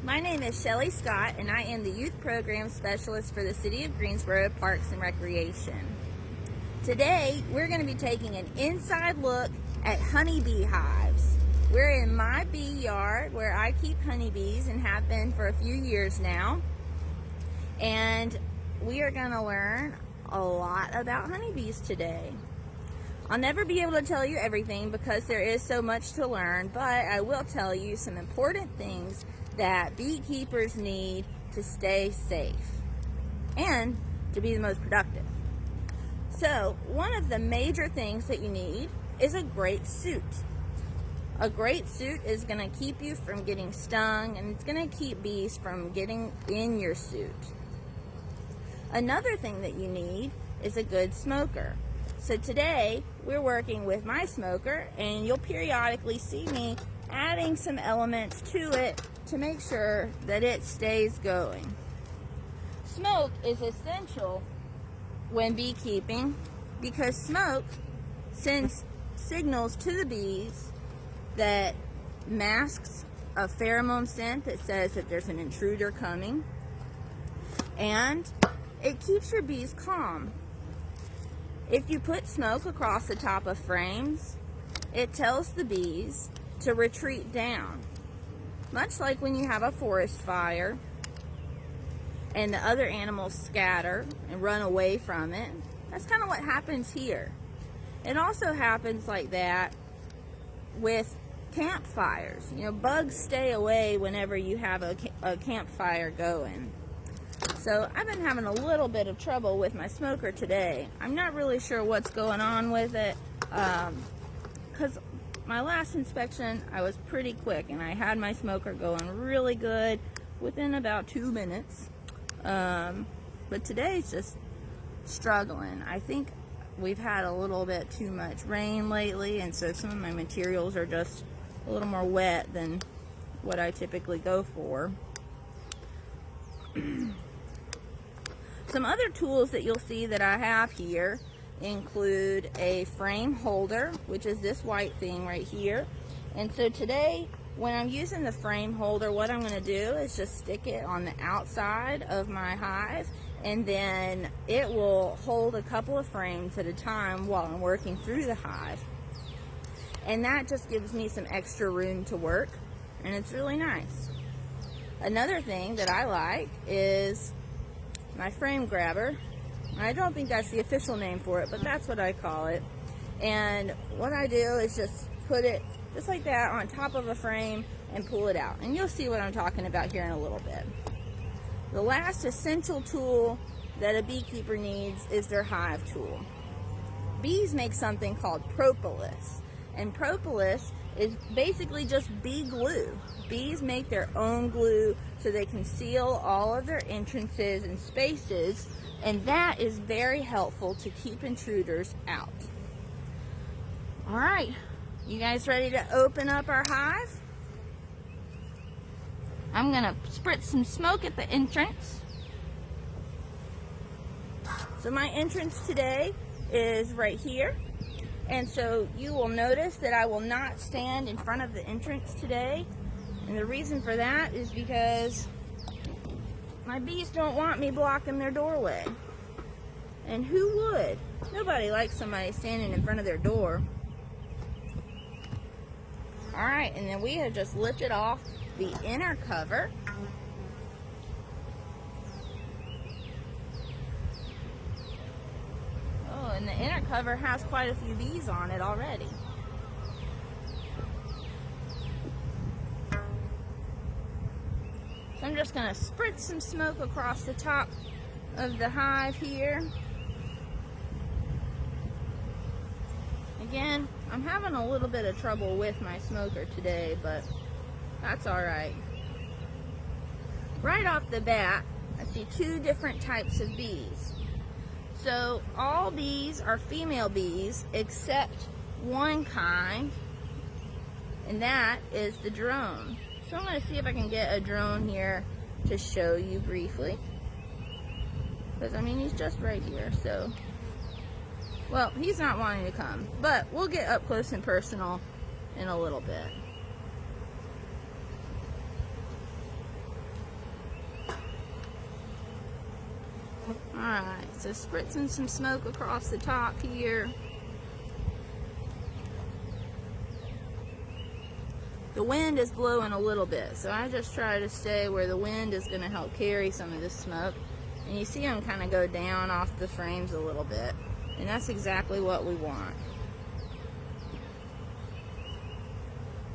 My name is Shelli Scott, and I am the Youth Program Specialist for the City of Greensboro Parks and Recreation. Today, we're going to be taking an inside look at honeybee hives. We're in my bee yard where I keep honeybees and have been for a few years now. And we are going to learn a lot about honeybees today. I'll never be able to tell you everything because there is so much to learn, but I will tell you some important things that beekeepers need to stay safe and to be the most productive. So, one of the major things that you need is a great suit. A great suit is going to keep you from getting stung, and it's going to keep bees from getting in your suit. Another thing that you need is a good smoker. So today, we're working with my smoker, and you'll periodically see me adding some elements to it to make sure that it stays going. Smoke is essential when beekeeping because smoke sends signals to the bees that masks a pheromone scent that says that there's an intruder coming, and it keeps your bees calm. If you put smoke across the top of frames, it tells the bees to retreat down. Much like when you have a forest fire and the other animals scatter and run away from it, that's kind of what happens here. It also happens like that with campfires. You know, bugs stay away whenever you have a campfire going. So I've been having a little bit of trouble with my smoker today. I'm not really sure what's going on with it because my last inspection I was pretty quick and I had my smoker going really good within about 2 minutes. But today's just struggling. I think we've had a little bit too much rain lately, and so some of my materials are just a little more wet than what I typically go for. Some other tools that you'll see that I have here include a frame holder, which is this white thing right here. And so today, when I'm using the frame holder, what I'm going to do is just stick it on the outside of my hive, and then it will hold a couple of frames at a time while I'm working through the hive. And that just gives me some extra room to work, and it's really nice. Another thing that I like is my frame grabber. I don't think that's the official name for it, but that's what I call it. And what I do is just put it just like that on top of a frame and pull it out. And you'll see what I'm talking about here in a little bit. The last essential tool that a beekeeper needs is their hive tool. Bees make something called propolis. And propolis is basically just bee glue. Bees make their own glue so they can seal all of their entrances and spaces, and that is very helpful to keep intruders out. All right, you guys ready to open up our hive? I'm gonna spritz some smoke at the entrance. So my entrance today is right here. And so you will notice that I will not stand in front of the entrance today. And the reason for that is because my bees don't want me blocking their doorway. And who would? Nobody likes somebody standing in front of their door. Alright, and then we have just lifted off the inner cover. And the inner cover has quite a few bees on it already. So I'm just going to spritz some smoke across the top of the hive here. Again, I'm having a little bit of trouble with my smoker today, but that's alright. Right off the bat, I see two different types of bees. So all bees are female bees except one kind, and that is the drone. So I'm going to see if I can get a drone here to show you briefly. Because I mean, he's just right here, so. Well, he's not wanting to come, but we'll get up close and personal in a little bit. So spritzing some smoke across the top here. The wind is blowing a little bit, so I just try to stay where the wind is going to help carry some of this smoke. And you see them kind of go down off the frames a little bit. And that's exactly what we want.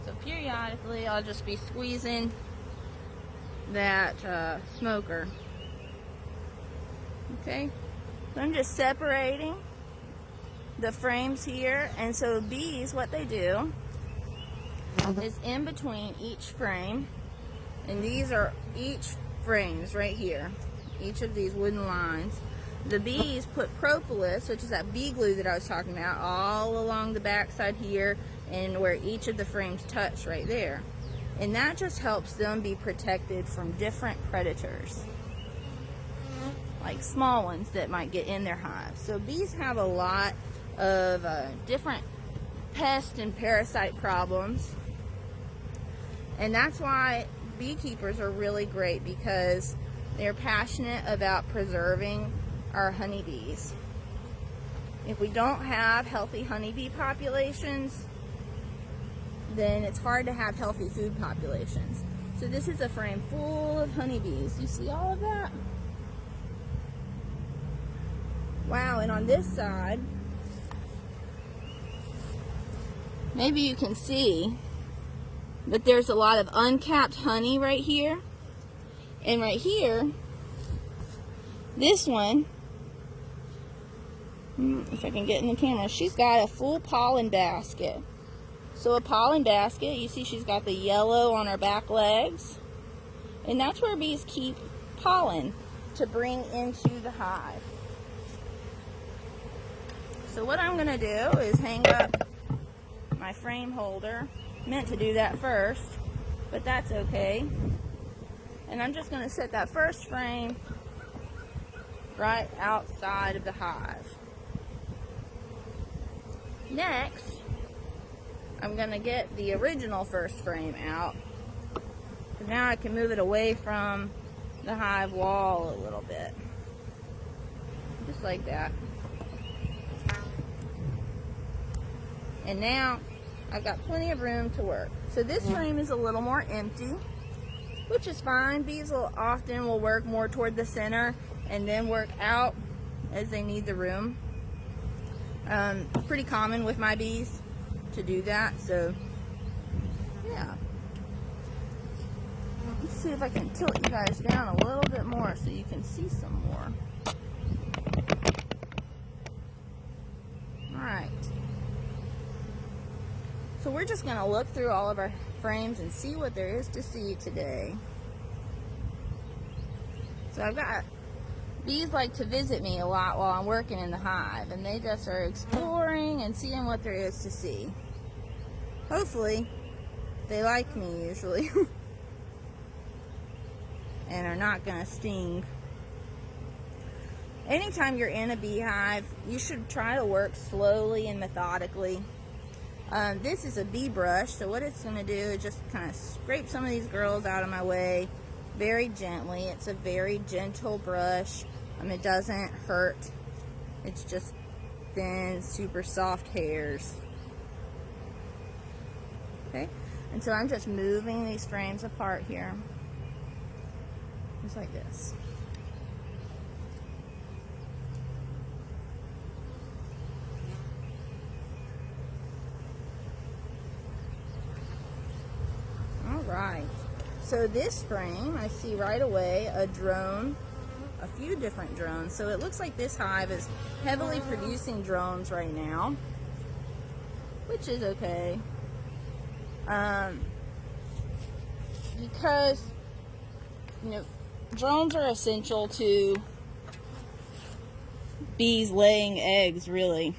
So periodically I'll just be squeezing that smoker. Okay, so I'm just separating the frames here. And so bees, what they do is in between each frame, and these are each frames right here, each of these wooden lines. The bees put propolis, which is that bee glue that I was talking about, all along the back side here and where each of the frames touch right there. And that just helps them be protected from different predators, like small ones that might get in their hive. So bees have a lot of different pest and parasite problems. And that's why beekeepers are really great, because they're passionate about preserving our honeybees. If we don't have healthy honeybee populations, then it's hard to have healthy food populations. So this is a frame full of honeybees. You see all of that? Wow, and on this side, maybe you can see, but there's a lot of uncapped honey right here. And right here, this one, if I can get in the camera, she's got a full pollen basket. So a pollen basket, you see she's got the yellow on her back legs. And that's where bees keep pollen to bring into the hive. So what I'm going to do is hang up my frame holder. Meant to do that first, but that's okay. And I'm just going to set that first frame right outside of the hive. Next, I'm going to get the original first frame out. Now I can move it away from the hive wall a little bit. Just like that. And now I've got plenty of room to work. So this frame is a little more empty, which is fine. Bees will often work more toward the center and then work out as they need the room. It's pretty common with my bees to do that, so yeah. Let's see if I can tilt you guys down a little bit more so you can see some more. Alright. So we're just going to look through all of our frames and see what there is to see today. So I've got bees like to visit me a lot while I'm working in the hive, and they just are exploring and seeing what there is to see. Hopefully they like me usually and are not going to sting. Anytime you're in a beehive, you should try to work slowly and methodically. This is a bee brush, so what it's going to do is just kind of scrape some of these girls out of my way very gently. It's a very gentle brush. It doesn't hurt. It's just thin, super soft hairs. Okay, and so I'm just moving these frames apart here, just like this. Alright, so this frame, I see right away a drone, a few different drones. So it looks like this hive is heavily producing drones right now, which is okay. Because, you know, drones are essential to bees laying eggs, really.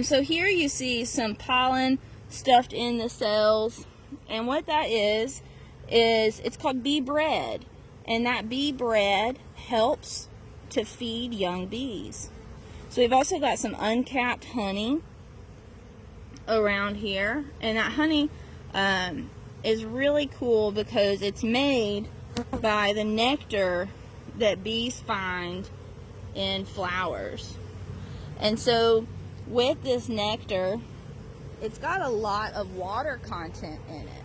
So here you see some pollen stuffed in the cells. And what that is it's called bee bread. And that bee bread helps to feed young bees. So we've also got some uncapped honey around here. And that honey is really cool because it's made by the nectar that bees find in flowers. And so with this nectar, it's got a lot of water content in it.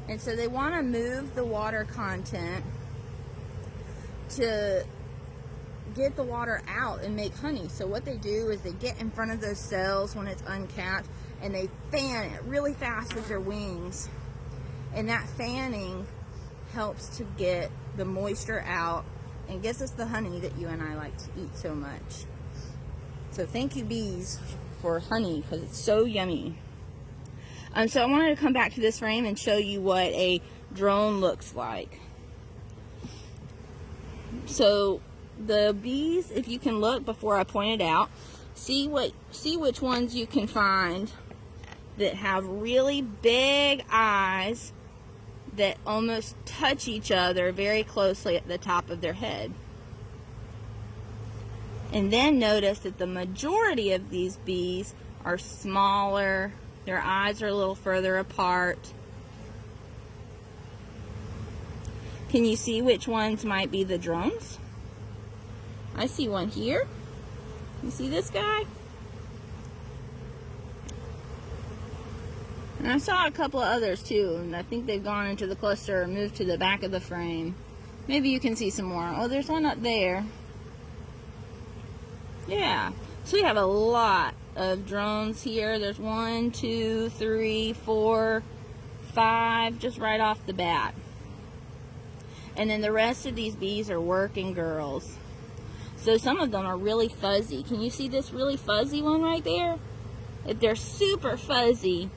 And so they want to move the water content to get the water out and make honey. So what they do is they get in front of those cells when it's uncapped and they fan it really fast with their wings. And that fanning helps to get the moisture out and gets us the honey that you and I like to eat so much. So thank you, bees, for honey, because it's so yummy. So I wanted to come back to this frame and show you what a drone looks like. So the bees, if you can look before I point it out, see which ones you can find that have really big eyes that almost touch each other very closely at the top of their head. And then notice that the majority of these bees are smaller. Their eyes are a little further apart. Can you see which ones might be the drones? I see one here. You see this guy? And I saw a couple of others too, and I think they've gone into the cluster or moved to the back of the frame. Maybe you can see some more. Oh, there's one up there. Yeah. So we have a lot of drones here. There's 1, 2, 3, 4, 5, just right off the bat. And then the rest of these bees are working girls. So some of them are really fuzzy. Can you see this really fuzzy one right there? If they're super fuzzy,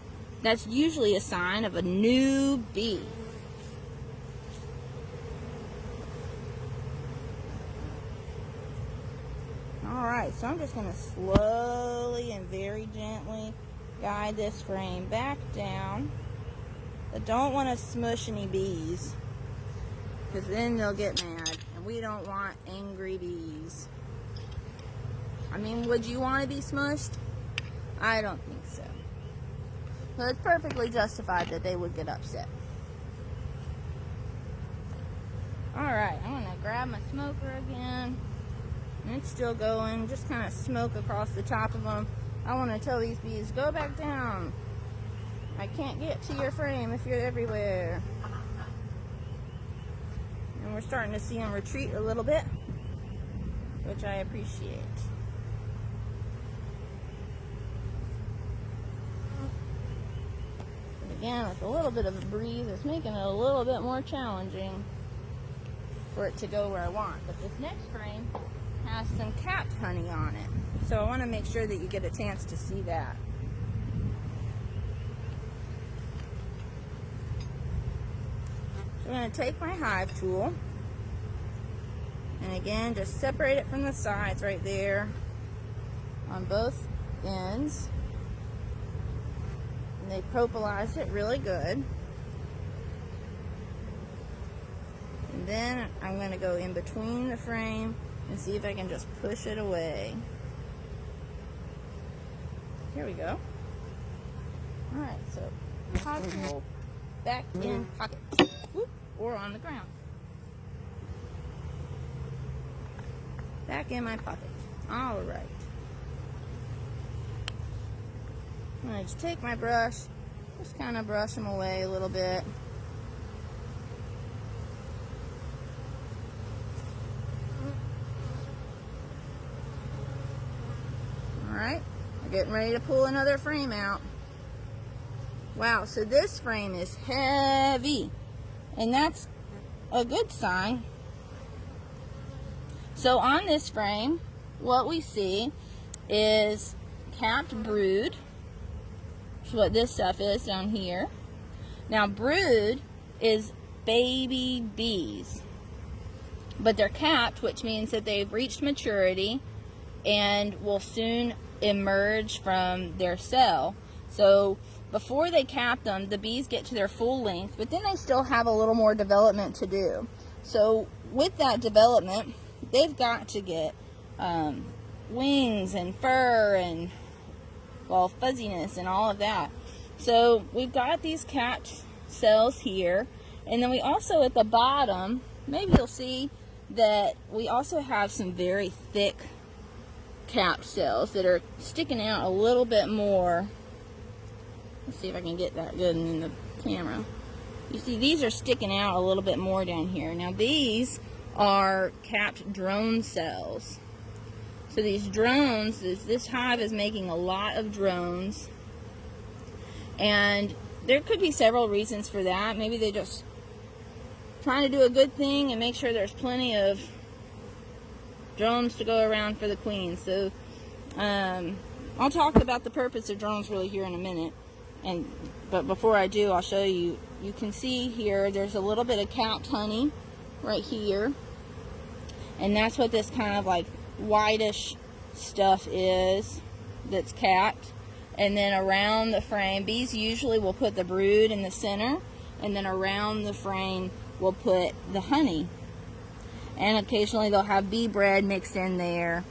that's usually a sign of a new bee. Alright, so I'm just going to slowly and very gently guide this frame back down. I don't want to smush any bees, because then they'll get mad, and we don't want angry bees. I mean, would you want to be smushed? I don't think so. So it's perfectly justified that they would get upset. Alright, I'm going to grab my smoker again. And it's still going, just kind of smoke across the top of them. I want to tell these bees, go back down. I can't get to your frame if you're everywhere. And we're starting to see them retreat a little bit, which I appreciate. And again, with a little bit of a breeze, it's making it a little bit more challenging for it to go where I want. But this next frame has some capped honey on it, so I want to make sure that you get a chance to see that. So I'm going to take my hive tool and again just separate it from the sides right there on both ends, and they propolize it really good. And then I'm going to go in between the frame and see if I can just push it away. Here we go. Alright, so hive back in pocket. Whoop, or on the ground. Back in my pocket. Alright. I'm going to just take my brush, just kind of brush them away a little bit. Alright, we're getting ready to pull another frame out. Wow, so this frame is heavy, and that's a good sign. So on this frame, what we see is capped brood, which is what this stuff is down here. Now brood is baby bees, but they're capped, which means that they've reached maturity and will soon emerge from their cell. So before they cap them, the bees get to their full length, but then they still have a little more development to do. So with that development, they've got to get wings and fur and, well, fuzziness and all of that. So we've got these capped cells here, and then we also at the bottom, maybe you'll see that we also have some very thick capped cells that are sticking out a little bit more. Let's see if I can get that good in the camera. You see, these are sticking out a little bit more down here. Now these are capped drone cells. So these drones, this hive is making a lot of drones, and there could be several reasons for that. Maybe they just trying to do a good thing and make sure there's plenty of drones to go around for the queen. So I'll talk about the purpose of drones really here in a minute. But before I do, I'll show you. You can see here there's a little bit of capped honey right here, and that's what this kind of like whitish stuff is that's capped. And then around the frame, bees usually will put the brood in the center, and then around the frame we'll put the honey, and occasionally they'll have bee bread mixed in there.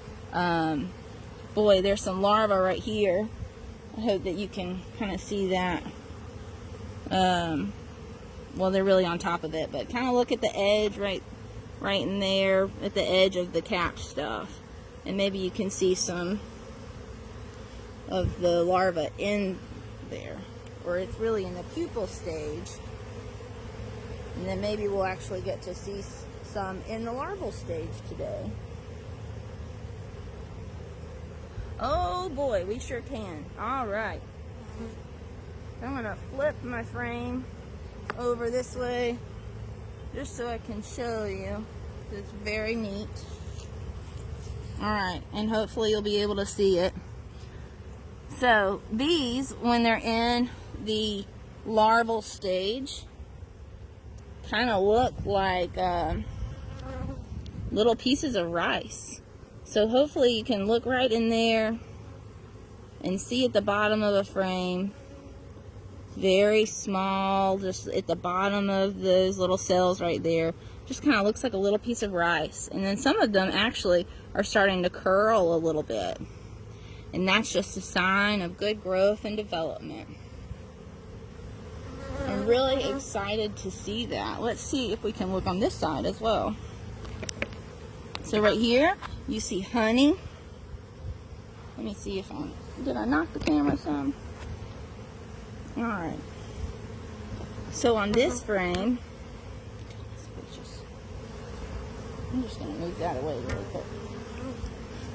Boy, there's some larvae right here. I hope that you can kind of see that. Well, they're really on top of it, but kind of look at the edge right in there at the edge of the capped stuff, and maybe you can see some of the larvae in there, or it's really in the pupal stage, and then maybe we'll actually get to see some in the larval stage today. Oh boy, we sure can. All right, I'm gonna flip my frame over this way just so I can show you. It's very neat. All right, and hopefully you'll be able to see it. So bees, when they're in the larval stage, kind of look like little pieces of rice. So hopefully you can look right in there and see at the bottom of the frame, very small, just at the bottom of those little cells right there, just kind of looks like a little piece of rice. And then some of them actually are starting to curl a little bit, and that's just a sign of good growth and development. I'm really excited to see that. Let's see if we can look on this side as well. So right here you see honey. Let me see if did I knock the camera some? Alright, so on this frame, I'm just going to move that away really quick.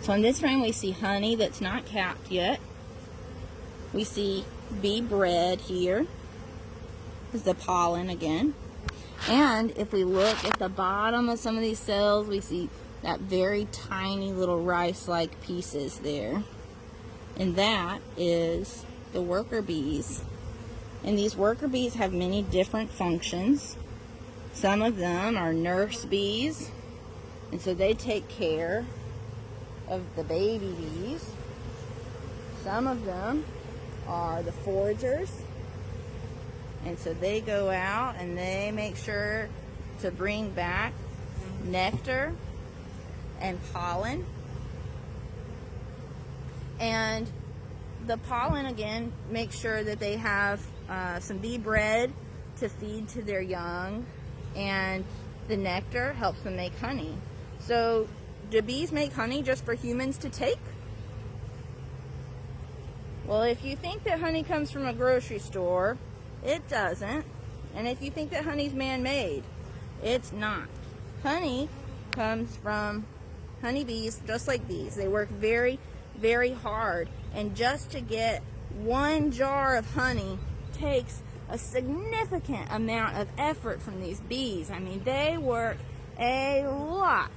So on this frame we see honey that's not capped yet. We see bee bread here. This is the pollen again. And if we look at the bottom of some of these cells, we see that very tiny little rice-like pieces there. And that is the worker bees. And these worker bees have many different functions. Some of them are nurse bees, and so they take care of the baby bees. Some of them are the foragers, and so they go out and they make sure to bring back nectar and pollen. And the pollen, again, makes sure that they have some bee bread to feed to their young, and the nectar helps them make honey. So do bees make honey just for humans to take? Well, if you think that honey comes from a grocery store, it doesn't. And if you think that honey's man-made, it's not. Honey comes from honeybees, just like bees. They work very, very hard, and just to get one jar of honey takes a significant amount of effort from these bees. I mean, they work a lot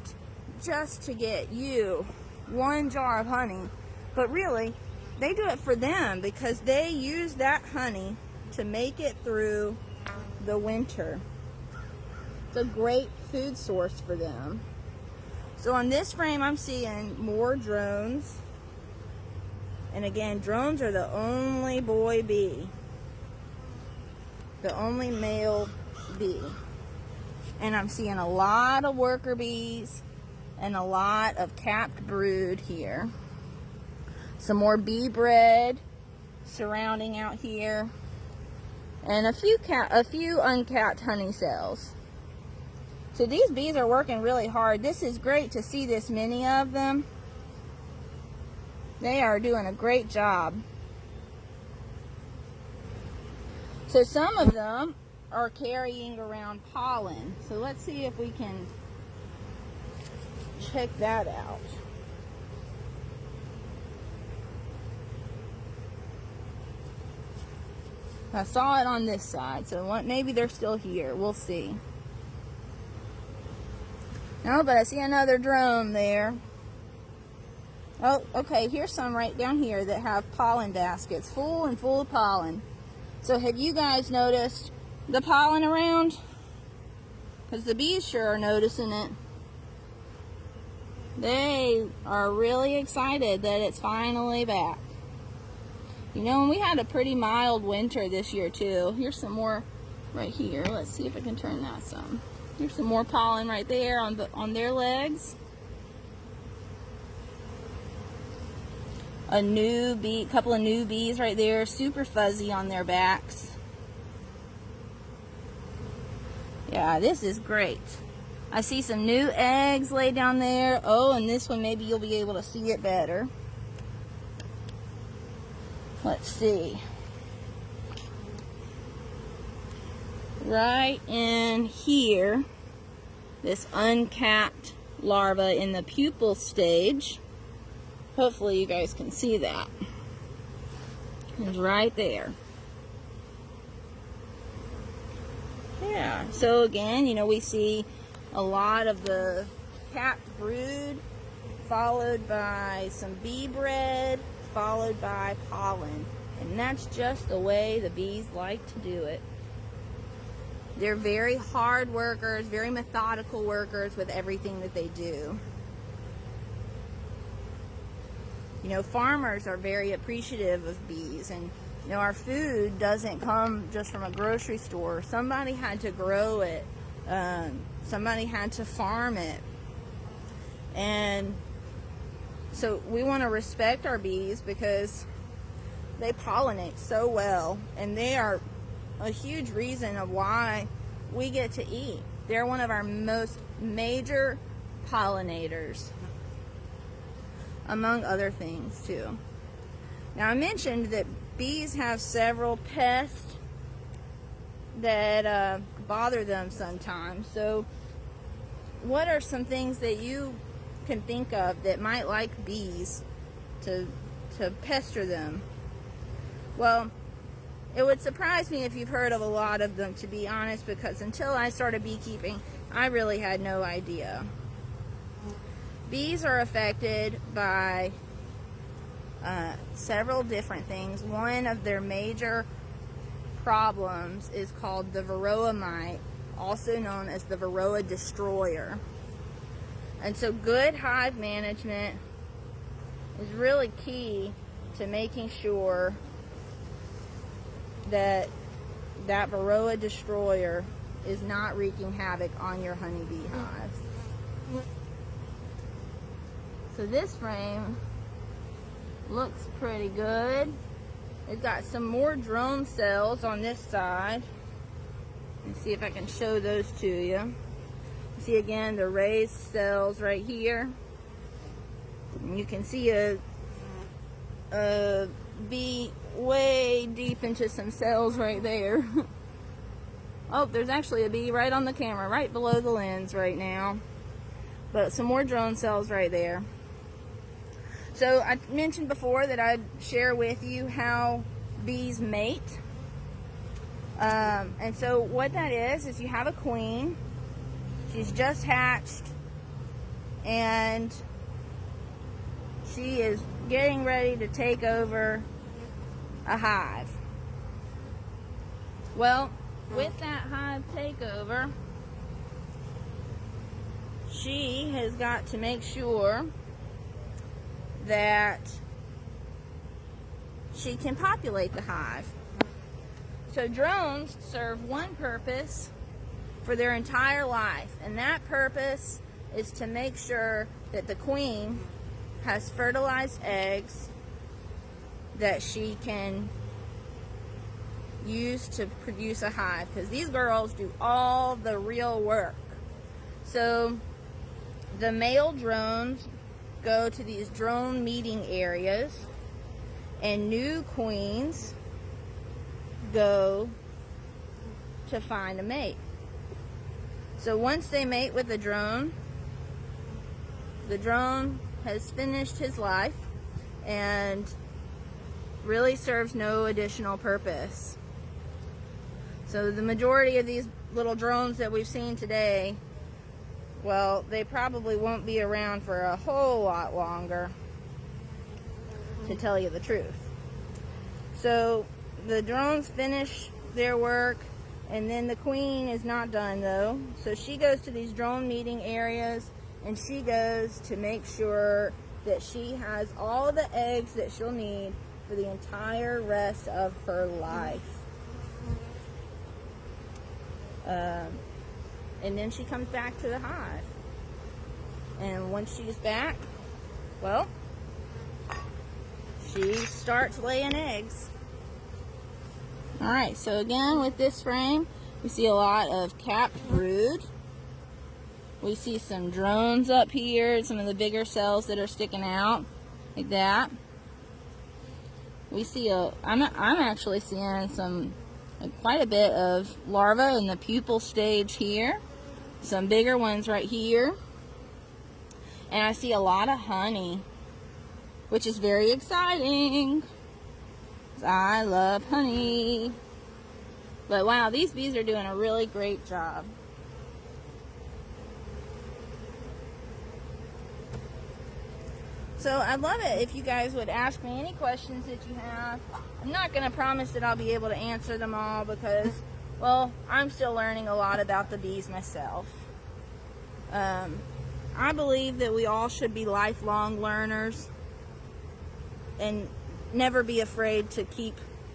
just to get you one jar of honey, but really they do it for them because they use that honey to make it through the winter. It's a great food source for them. So on this frame I'm seeing more drones. And again, drones are the only boy bee, the only male bee. And I'm seeing a lot of worker bees and a lot of capped brood here. Some more bee bread surrounding out here, and a few uncapped honey cells. So these bees are working really hard. This is great to see this many of them. They are doing a great job. So some of them are carrying around pollen. So let's see if we can check that out. I saw it on this side, so maybe they're still here. We'll see. No, but I see another drone there. Oh, okay, here's some right down here that have pollen baskets, full of pollen. So have you guys noticed the pollen around? Because the bees sure are noticing it. They are really excited that it's finally back. You know, and we had a pretty mild winter this year too. Here's some more right here. Let's see if I can turn that some. Here's some more pollen right there on their legs. A new bee, couple of new bees right there, super fuzzy on their backs. Yeah, this is great. I see some new eggs laid down there. Oh, and this one maybe you'll be able to see it better. Let's see. Right in here, this uncapped larva in the pupal stage. Hopefully you guys can see that. It's right there. Yeah, so again, you know, we see a lot of the capped brood, followed by some bee bread, followed by pollen. And that's just the way the bees like to do it. They're very hard workers, very methodical workers with everything that they do. You know, farmers are very appreciative of bees, and you know, our food doesn't come just from a grocery store. Somebody had to grow it. Somebody had to farm it. And so we want to respect our bees because they pollinate so well, and they are a huge reason of why we get to eat. They're one of our most major pollinators, among other things too. Now I mentioned that bees have several pests that bother them sometimes. So what are some things that you can think of that might like bees to pester them? Well, it would surprise me if you've heard of a lot of them, to be honest, because until I started beekeeping, I really had no idea. Bees are affected by several different things. One of their major problems is called the varroa mite, also known as the varroa destroyer. And so good hive management is really key to making sure that that varroa destroyer is not wreaking havoc on your honeybee hives. So this frame looks pretty good. It's got some more drone cells on this side. Let's see if I can show those to you. See again the raised cells right here. And you can see a bee way deep into some cells right there. Oh, there's actually a bee right on the camera, right below the lens right now. But some more drone cells right there. So I mentioned before that I'd share with you how bees mate. And so what that is you have a queen. She's just hatched and she is getting ready to take over a hive. Well, with that hive takeover, she has got to make sure that she can populate the hive. So drones serve one purpose for their entire life, and that purpose is to make sure that the queen has fertilized eggs that she can use to produce a hive, because these girls do all the real work. So the male drones go to these drone meeting areas, and new queens go to find a mate. So once they mate with the drone has finished his life and really serves no additional purpose. So the majority of these little drones that we've seen today, well, they probably won't be around for a whole lot longer, to tell you the truth. So the drones finish their work, and then the queen is not done though. So she goes to these drone meeting areas, and she goes to make sure that she has all the eggs that she'll need for the entire rest of her life. And then she comes back to the hive. And once she's back, well, she starts laying eggs. Alright, so again with this frame, we see a lot of capped brood. We see some drones up here, some of the bigger cells that are sticking out, like that. We see I'm actually seeing quite a bit of larvae in the pupal stage here. Some bigger ones right here. And I see a lot of honey, which is very exciting. I love honey. But wow, these bees are doing a really great job. So I'd love it if you guys would ask me any questions that you have. I'm not going to promise that I'll be able to answer them all because, well, I'm still learning a lot about the bees myself. I believe that we all should be lifelong learners and never be afraid to keep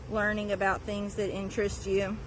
learning about things that interest you.